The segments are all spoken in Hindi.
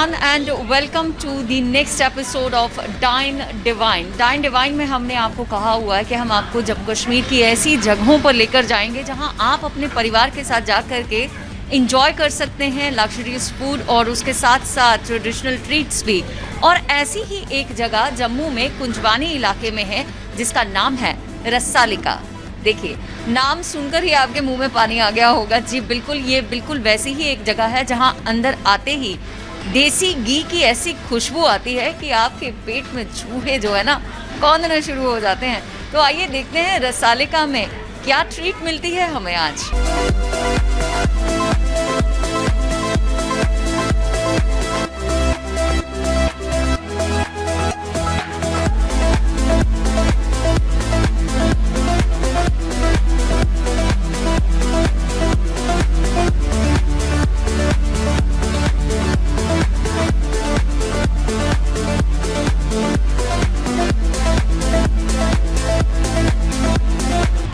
everyone and welcome to the next episode of Dine Divine. Dine Divine में हमने आपको कहा हुआ है कि हम आपको जम्मू कश्मीर की ऐसी जगहों पर लेकर जाएंगे जहां आप अपने परिवार के साथ जा कर के इंजॉय कर सकते हैं लग्जरियस फूड और उसके साथ साथ ट्रेडिशनल ट्रीट्स भी। और ऐसी ही एक जगह जम्मू में कुंजवानी इलाके में है जिसका नाम है रसालिका। देखिए, नाम सुनकर ही आपके मुंह में पानी आ गया होगा। जी बिल्कुल, ये बिल्कुल वैसी ही एक जगह है जहां अंदर आते ही देसी घी की ऐसी खुशबू आती है कि आपके पेट में चूहे जो है ना कौंधना शुरू हो जाते हैं। तो आइए देखते हैं रसालिका में क्या ट्रीट मिलती है हमें आज।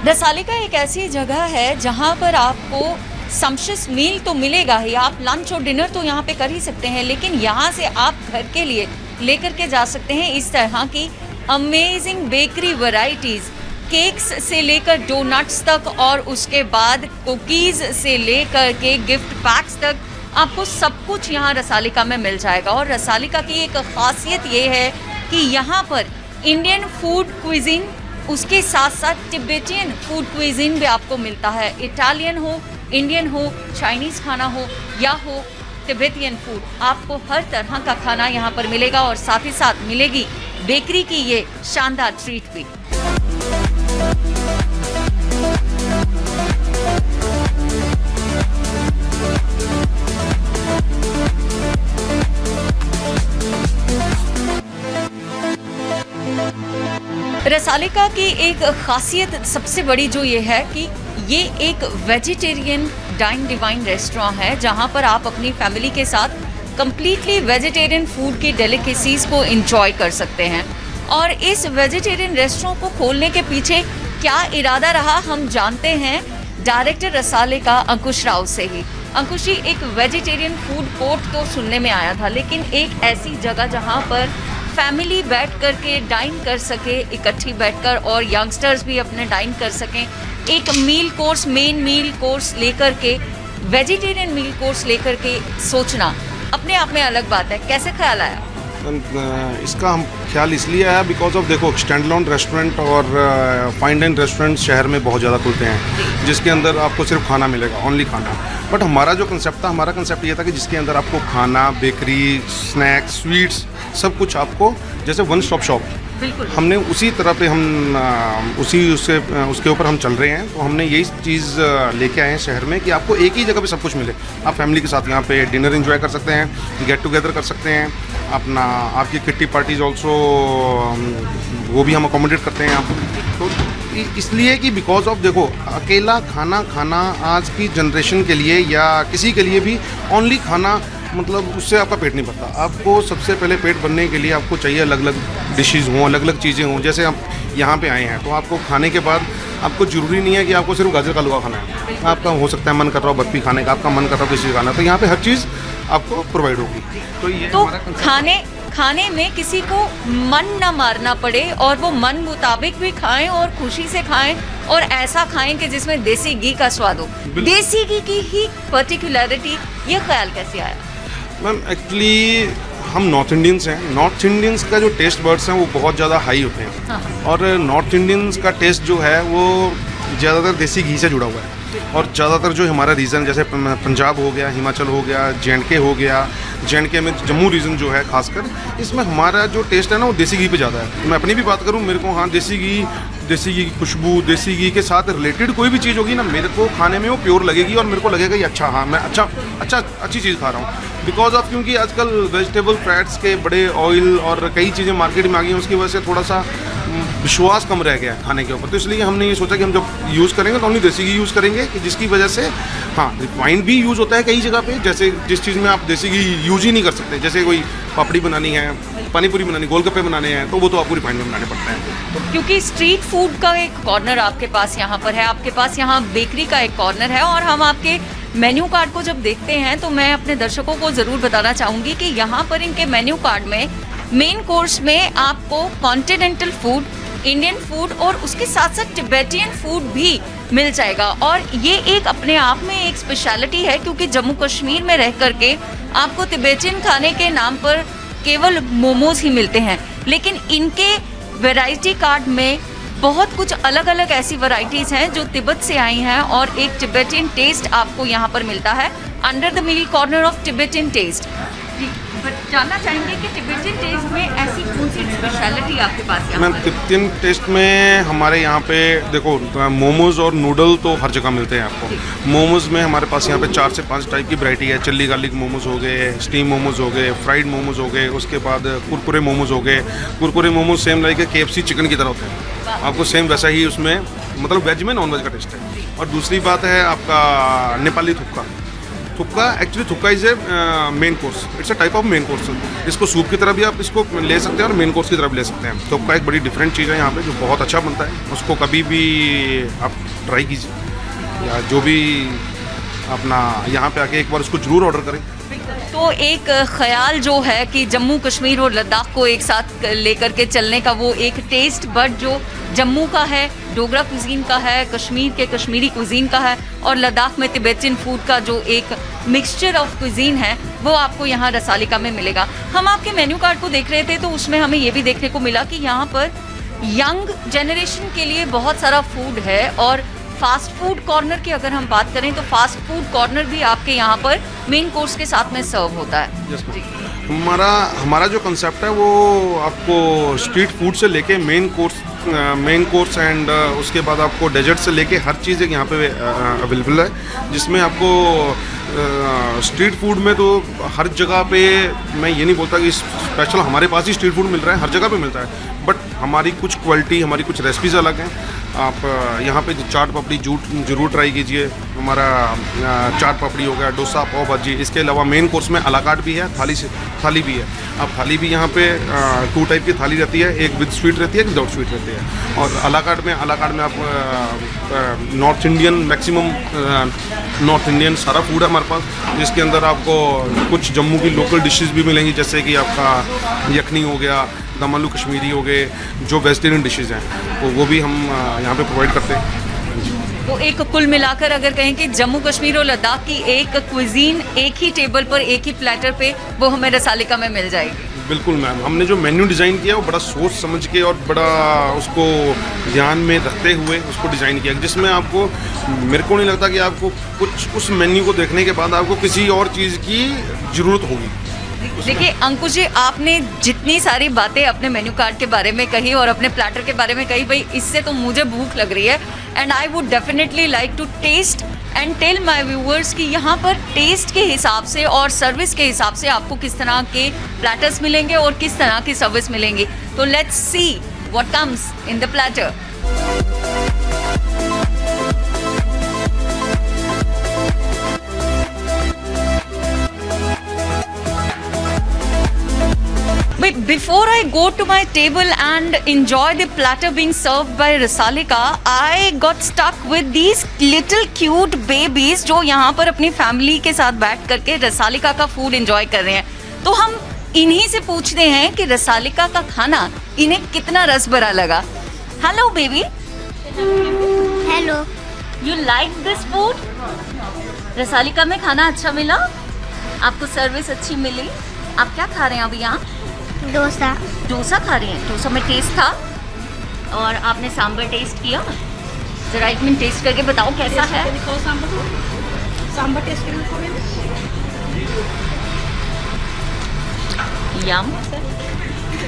रसालिका एक ऐसी जगह है जहां पर आपको सम्शियस मील तो मिलेगा ही, आप लंच और डिनर तो यहाँ पे कर ही सकते हैं, लेकिन यहाँ से आप घर के लिए लेकर के जा सकते हैं इस तरह की अमेजिंग बेकरी वैरायटीज़, केक्स से लेकर डोनट्स तक और उसके बाद कुकीज़ से लेकर के गिफ्ट पैक्स तक आपको सब कुछ यहाँ रसालिका में मिल जाएगा। और रसालिका की एक ख़ासियत ये है कि यहाँ पर इंडियन फूड क्विज़िन, उसके साथ साथ तिब्बतियन फूड क्विज़िन भी आपको मिलता है। इटालियन हो, इंडियन हो, चाइनीज़ खाना हो या हो तिब्बतियन फूड, आपको हर तरह का खाना यहाँ पर मिलेगा और साथ ही साथ मिलेगी बेकरी की ये शानदार ट्रीट भी। रसालिका की एक खासियत सबसे बड़ी जो ये है कि ये एक वेजिटेरियन डाइन डिवाइन रेस्टोरेंट है जहाँ पर आप अपनी फैमिली के साथ कम्प्लीटली वेजिटेरियन फूड की डेलिकेसीज़ को एंजॉय कर सकते हैं। और इस वेजिटेरियन रेस्टोरेंट को खोलने के पीछे क्या इरादा रहा हम जानते हैं डायरेक्टर रसालिका अंकुश राव से ही। अंकुश जी, एक वेजिटेरियन फूड कोर्ट तो सुनने में आया था, लेकिन एक ऐसी जगह जहाँ पर फैमिली बैठ कर के डाइन कर सके इकट्ठी बैठकर और यंगस्टर्स भी अपने डाइन कर सकें, एक मील कोर्स, मेन मील कोर्स लेकर के, वेजिटेरियन मील कोर्स लेकर के सोचना अपने आप में अलग बात है। कैसे ख्याल आया? इसका हम ख्याल इसलिए आया बिकॉज ऑफ देखो, स्टैंड अलोन रेस्टोरेंट और फाइन डाइन रेस्टोरेंट शहर में बहुत ज़्यादा खुलते हैं जिसके अंदर आपको सिर्फ खाना मिलेगा, ओनली खाना। बट हमारा जो कंसेप्ट था, हमारा कंसेप्ट ये था कि जिसके अंदर आपको खाना, बेकरी, स्नैक्स, स्वीट्स, सब कुछ आपको जैसे वन स्टॉप शॉप। हमने उसी तरह पे हम उसके ऊपर हम चल रहे हैं। तो हमने यही चीज़ लेके आए हैं शहर में कि आपको एक ही जगह पे सब कुछ मिले। आप फैमिली के साथ यहाँ पे डिनर एंजॉय कर सकते हैं, गेट टुगेदर कर सकते हैं, अपना आपकी किट्टी पार्टीज ऑल्सो वो भी हम अकोमोडेट करते हैं आप। तो इसलिए कि बिकॉज ऑफ देखो, अकेला खाना खाना आज की जनरेशन के लिए या किसी के लिए भी ओनली खाना, मतलब उससे आपका पेट नहीं भरता। आपको सबसे पहले पेट भरने के लिए आपको चाहिए अलग अलग डिशेज़ हों, अलग अलग चीज़ें हों। जैसे आप यहाँ पे आए हैं तो आपको खाने के बाद आपको ज़रूरी नहीं है कि आपको सिर्फ गाजर का हलवा खाना है, आपका हो सकता है मन कर रहा हो बर्फ़ी खाने का, आपका मन कर रहा हो किसी चीज़ खाना, तो यहाँ पे हर चीज़ आपको प्रोवाइड होगी। तो ये तो खाने में किसी को मन न मारना पड़े और वो मन मुताबिक भी खाएं और खुशी से खाएं और ऐसा खाएं कि जिसमें देसी घी का स्वाद हो। देसी घी की ही पर्टिकुलरिटी, ये ख्याल कैसे आया? मैम एक्चुअली हम नॉर्थ इंडियंस हैं। नॉर्थ इंडियंस का जो टेस्ट बर्ड्स हैं वो बहुत ज़्यादा हाई होते हैं। हाँ। और नॉर्थ इंडियंस का टेस्ट जो है वो ज़्यादातर देसी घी से जुड़ा हुआ है। और ज़्यादातर जो हमारा रीजन जैसे पंजाब हो गया, हिमाचल हो गया, जे.एंड.के हो गया, जे.एंड.के में जम्मू रीजन जो है खासकर, इसमें हमारा जो टेस्ट है ना वो देसी घी पे ज़्यादा है। मैं अपनी भी बात करूँ, मेरे को हाँ देसी घी की खुशबू, देसी घी के साथ रिलेटेड कोई भी चीज़ होगी ना, मेरे को खाने में वो प्योर लगेगी और मेरे को लगेगा ये अच्छा, हाँ मैं अच्छी चीज़ खा रहा हूँ। बिकॉज ऑफ क्योंकि आजकल वेजिटेबल फैट्स के बड़े ऑयल और कई चीज़ें मार्केट में आ गई हैं, उसकी वजह से थोड़ा सा विश्वास कम रह गया है खाने के ऊपर। तो इसलिए हमने ये सोचा कि हम जब यूज़ करेंगे तो ओनली देसी घी यूज़ करेंगे, कि जिसकी वजह से हाँ रिफाइंड भी यूज़ होता है कई जगह पे, जैसे जिस चीज़ में आप देसी घी यूज़ ही नहीं कर सकते, जैसे कोई पापड़ी बनानी है, पानी पूरी बनानी, गोलगप्पे बनाने हैं, तो वो तो आपको रिफाइंड में बनाने पड़ते हैं। तो क्योंकि स्ट्रीट फूड का एक कॉर्नर आपके पास यहाँ पर है, आपके पास यहाँ बेकरी का एक कॉर्नर है और हम आपके मेन्यू कार्ड को जब देखते हैं तो मैं अपने दर्शकों को ज़रूर बताना चाहूँगी कि यहाँ पर इनके मेन्यू कार्ड में मेन कोर्स में आपको कॉन्टिनेंटल फूड, इंडियन फूड और उसके साथ साथ तिब्बतियन फूड भी मिल जाएगा। और ये एक अपने आप में एक स्पेशलिटी है, क्योंकि जम्मू कश्मीर में रह करके आपको तिब्बतियन खाने के नाम पर केवल मोमोज ही मिलते हैं, लेकिन इनके वैरायटी कार्ड में बहुत कुछ अलग अलग ऐसी वैरायटीज़ हैं जो तिब्बत से आई हैं और एक तिब्बतियन टेस्ट आपको यहाँ पर मिलता है under the meal corner of Tibetan taste. जानना चाहेंगे कि तिब्बतियन टेस्ट में ऐसी कौन सी स्पेशलिटी आपके पास यहाँ मैम, पर? तिब्बतियन टेस्ट में हमारे यहाँ पे देखो मोमोज और नूडल तो हर जगह मिलते हैं आपको। मोमोज में हमारे पास यहाँ पे 4 से 5 टाइप की वैरायटी है। चिल्ली गार्लिक मोमोज हो गए, स्टीम मोमोज हो गए, फ्राइड मोमोज हो गए, उसके बाद कुरकुरे मोमोज हो गए। Kurkure momos same like KFC chicken की तरह होते हैं, आपको सेम वैसा ही उसमें मतलब वेज में नॉन वेज का टेस्ट है। और दूसरी बात है आपका Nepali thukpa. Thukpa actually thukpa is a main course, it's a type of main course. इसको सूप की तरह भी आप इसको ले सकते हैं और मेन कोर्स की तरह भी ले सकते हैं। थुक्का एक बड़ी डिफरेंट चीज़ है यहाँ पे जो बहुत अच्छा बनता है, उसको कभी भी आप ट्राई कीजिए या जो भी अपना यहाँ पे आके एक बार उसको ज़रूर ऑर्डर करें। तो एक ख्याल जो है कि जम्मू कश्मीर और लद्दाख को एक साथ लेकर के चलने का, वो एक टेस्ट बट जो जम्मू का है, डोगरा कुजीन का है, कश्मीर के कश्मीरी कुजीन का है और लद्दाख में तिब्बतियन फूड का जो एक मिक्सचर ऑफ कुजीन है, वो आपको यहाँ रसालिका में मिलेगा। हम आपके मेन्यू कार्ड को देख रहे थे तो उसमें हमें ये भी देखने को मिला कि यहाँ पर यंग जनरेशन के लिए बहुत सारा फूड है। और फास्ट फूड कॉर्नर की अगर हम बात करें तो फास्ट फूड कॉर्नर भी आपके यहाँ पर मेन कोर्स के साथ में सर्व होता है। हमारा जो कंसेप्ट है वो आपको स्ट्रीट फूड से लेके मेन कोर्स एंड उसके बाद आपको डेजर्ट से लेके हर चीज़ यहाँ पे अवेलेबल है, जिसमें आपको स्ट्रीट फूड में तो हर जगह पे, मैं ये नहीं बोलता कि स्पेशल हमारे पास ही स्ट्रीट फूड मिल रहा है, हर जगह पे मिलता है, बट हमारी कुछ क्वालिटी, हमारी कुछ रेसिपीज़ अलग हैं। आप यहाँ पे चाट पापड़ी जरूर ट्राई कीजिए। हमारा चाट पापड़ी हो गया, डोसा, पाव भाजी, इसके अलावा मेन कोर्स में अला कार्ट भी है, थाली भी है। अब थाली भी यहाँ पे 2 टाइप की थाली रहती है, एक विद स्वीट रहती है, एक विदाउट स्वीट रहती है। और अला कार्ट में आप north Indian maximum north Indian सारा फूड है हमारे पास, जिसके अंदर आपको कुछ जम्मू की लोकल डिशेस भी मिलेंगी, जैसे कि आपका यखनी हो गया, दम आलू कश्मीरी हो गए, जो वेजिटेरियन डिशेज़ हैं तो वो भी हम यहाँ पे प्रोवाइड करते हैं। तो एक कुल मिलाकर अगर कहें कि जम्मू कश्मीर और लद्दाख की एक क्विजीन एक ही टेबल पर, एक ही प्लेटर पे वो हमें रसालिका में मिल जाएगी। बिल्कुल मैम, हमने जो मेन्यू डिज़ाइन किया वो बड़ा सोच समझ के और बड़ा उसको ध्यान में रखते हुए उसको डिज़ाइन किया, जिसमें आपको, मेरे को नहीं लगता कि आपको कुछ उस मेन्यू को देखने के बाद आपको किसी और चीज़ की ज़रूरत होगी। देखिए अंकुश जी, आपने जितनी सारी बातें अपने मेन्यू कार्ड के बारे में कही और अपने प्लेटर के बारे में कही, भाई इससे तो मुझे भूख लग रही है and I would definitely like to taste and tell my viewers कि यहाँ पर टेस्ट के हिसाब से और सर्विस के हिसाब से आपको किस तरह के प्लेटर्स मिलेंगे और किस तरह की सर्विस मिलेंगी। तो let's see what comes in the platter. But before I go to my table and enjoy the platter being served by Rasalika, I got stuck with these little cute babies जो यहाँ पर अपनी फैमिली के साथ बैठ करके रसालिका का फूड एंजॉय कर रहे हैं। तो हम इन्हीं से पूछते हैं कि रसालिका का खाना इन्हें कितना रस भरा लगा। Hello baby. Hello. You like this food? Rasalika में खाना अच्छा मिला आपको? सर्विस अच्छी मिली? आप क्या खा रहे हैं अभी यहाँ? डोसा खा रही हैं। डोसा में टेस्ट था और आपने सांभर टेस्ट किया? जरा एक मिनट टेस्ट करके बताओ कैसा है। सांभर टेस्ट यम।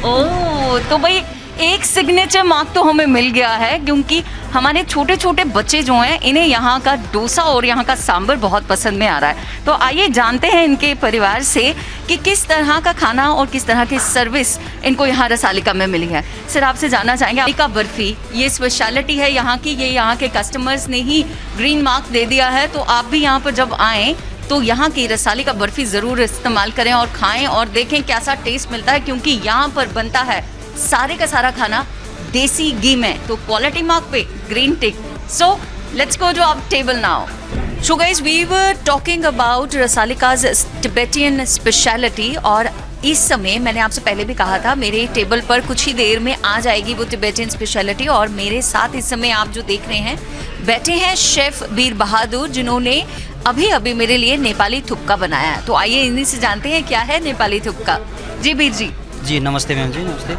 ओह, तो भाई एक सिग्नेचर मार्क तो हमें मिल गया है, क्योंकि हमारे छोटे छोटे बच्चे जो हैं इन्हें यहाँ का डोसा और यहाँ का सांभर बहुत पसंद में आ रहा है। तो आइए जानते हैं इनके परिवार से कि किस तरह का खाना और किस तरह की सर्विस इनको यहाँ रसालिका में मिली है। सर, आपसे जानना चाहेंगे, रसालिका बर्फ़ी ये स्पेशलिटी है यहाँ की, ये यहाँ के कस्टमर्स ने ही ग्रीन मार्क दे दिया है, तो आप भी यहाँ पर जब आएँ तो यहाँ की रसालिका बर्फ़ी ज़रूर इस्तेमाल करें और खाएँ और देखें कैसा टेस्ट मिलता है, क्योंकि यहाँ पर बनता है सारे का सारा खाना देसी घी में। तो क्वालिटी मार्क पे green tick. So let's go to our table now. So guys, we were talking about Rasalika's Tibetan speciality और इस समय मैंने आपसे पहले भी कहा था मेरे टेबल पर कुछ ही देर में आ जाएगी वो टिबेटियन स्पेशलिटी और मेरे साथ इस समय आप जो देख रहे हैं बैठे हैं शेफ बीर बहादुर जिन्होंने अभी अभी मेरे लिए नेपाली थुपका बनाया है। तो आइए इन्हीं से जानते हैं क्या है नेपाली थुपका। जी बीर जी। जी नमस्ते मैम जी, नमस्ते।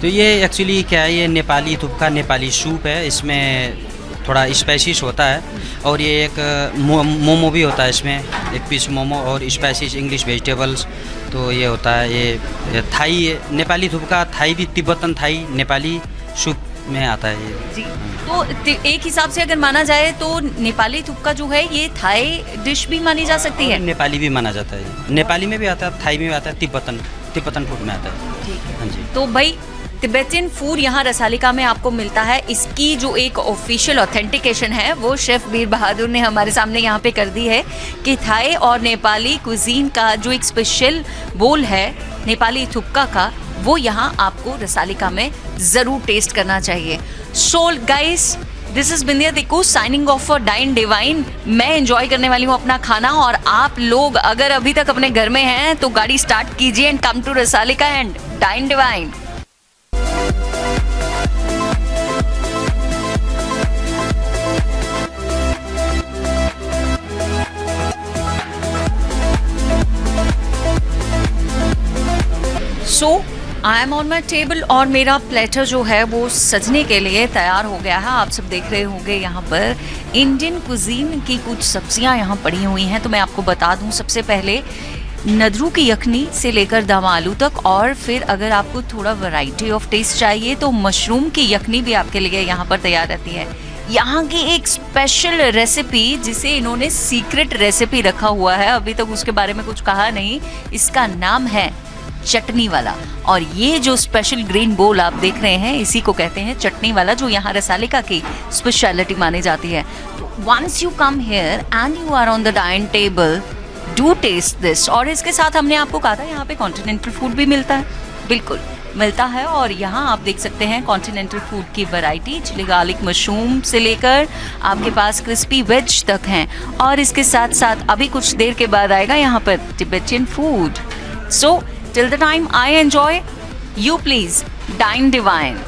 तो ये एक्चुअली क्या है, ये नेपाली थुपका नेपाली सूप है। इसमें थोड़ा स्पाइसिस होता है और ये एक मोमो भी होता है, इसमें एक पीस मोमो और स्पाइसिस इंग्लिश वेजिटेबल्स। तो ये होता है ये थाई नेपाली थुपका, थाई भी तिब्बतन थाई नेपाली सूप में आता है ये जी। तो एक हिसाब से अगर माना जाए तो नेपाली थुपका जो है ये थाई डिश भी मानी जा सकती है। नेपाली भी माना जाता है, नेपाली में भी आता है, थाई में भी आता है, तिब्बतन फूड में आता है। ठीक है। हाँ जी। तो भाई तिब्बतियन फूड यहाँ रसालिका में आपको मिलता है। इसकी जो एक ऑफिशियल ऑथेंटिकेशन है वो शेफ बीर बहादुर ने हमारे सामने यहाँ पे कर दी है कि थाई और नेपाली कुजीन का जो एक स्पेशल बोल है नेपाली थुपका का, वो यहाँ आपको रसालिका में ज़रूर टेस्ट करना चाहिए। So guys, this is Bindiya Dikku signing off for dine divine. मैं एंजॉय करने वाली हूँ अपना खाना और आप लोग अगर अभी तक अपने घर में हैं तो गाड़ी स्टार्ट कीजिए and come to Rasalika and dine divine. So I am on my table और मेरा प्लेटर जो है वो सजने के लिए तैयार हो गया है। आप सब देख रहे होंगे यहाँ पर इंडियन कुजीन की कुछ सब्जियाँ यहाँ पड़ी हुई हैं। तो मैं आपको बता दूँ, सबसे पहले नदरू की यखनी से लेकर दम आलू तक, और फिर अगर आपको थोड़ा वैरायटी ऑफ टेस्ट चाहिए तो मशरूम की यखनी भी आपके लिए यहाँ पर तैयार रहती है। यहाँ की एक स्पेशल रेसिपी जिसे इन्होंने सीक्रेट रेसिपी रखा हुआ है, अभी तक उसके बारे में कुछ कहा नहीं, इसका नाम है चटनी वाला। और ये जो स्पेशल ग्रीन बोल आप देख रहे हैं इसी को कहते हैं चटनी वाला, जो यहाँ रसालिका की स्पेशलिटी मानी जाती है। Once you come here and you are on the dining table, do taste this. और इसके साथ हमने आपको कहा था यहाँ पे कॉन्टिनेंटल फूड भी मिलता है, बिल्कुल मिलता है। और यहाँ आप देख सकते हैं कॉन्टिनेंटल फूड की वैरायटी, चिली गार्लिक मशरूम से लेकर आपके पास क्रिस्पी वेज तक हैं। और इसके साथ साथ अभी कुछ देर के बाद आएगा यहाँ पर Tibetan food. So till the time I enjoy, you please dine divine.